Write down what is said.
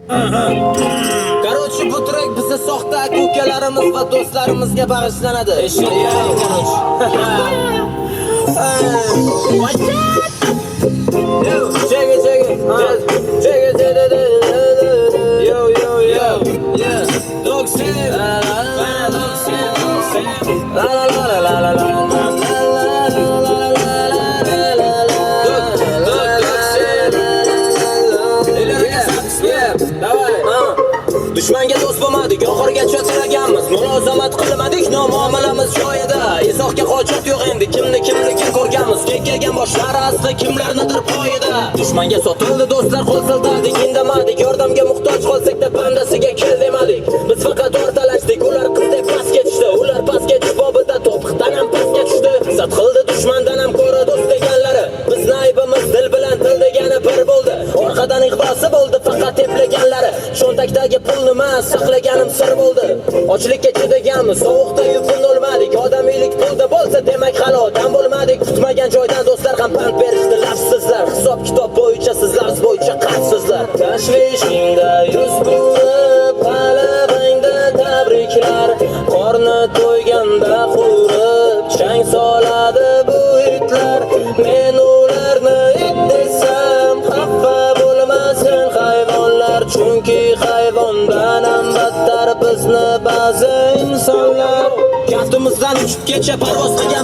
Короче, bu track bizni soxta aka-ukalarimiz va do'stlarimizga bag'ishlanadi. Eshitdingmi, korоче. Check it. Yo. Yeah. Dog Sam. Dushmanga do'st bo'lmadik, oxirigacha tiraganmiz. Mulozamat qilmadik, nomuomalamiz joyida. Izohga hojat yo'q endi, kimni ko'rganmiz. Kekkagan boshlari asli kimlarnidir poyida. Dushmanga sotildi do'stlar, qo'l siltadik, indamadik. Yordamga muhtoj qolsak-da bandasiga kel demadik. Biz faqat o'rtalashdik, ular qizdek pastga tushdi. Ular pastga tush bobida to'piqdan ham pastga tushdi. Zat qildi dushmandan ham ko'ra do'st deganlari. Biz aybimiz dil bilan til degani bir bo'ldi. Orqadan ig'vosi bo'ldi faqat teplaganlari. Cho'ntakdagi pulni mas saqlaganim sir bo'ldi. Ochlikka chidaganmiz, sovuqda yupun o'lmadik. Odamiylik pulda bo'lsa demak hali odam bo'lmadik. Kutmagan joydan do'stlar ham pand berishdi lafsizlar. Hisob kitob bo'yicha sizlar bo'yicha qansizlar. Tashvishingda yuz burib, g'alabangda tabriklar. Qorni to'yganda qurib, chang soladi bu itlar. Men ularni it desam, xafa bo'lmasin hayvonlar. Chunki hayvondan ham battar bizni ba'zi insonlar. Kaftimizdan uchib kecha parvoz qilgan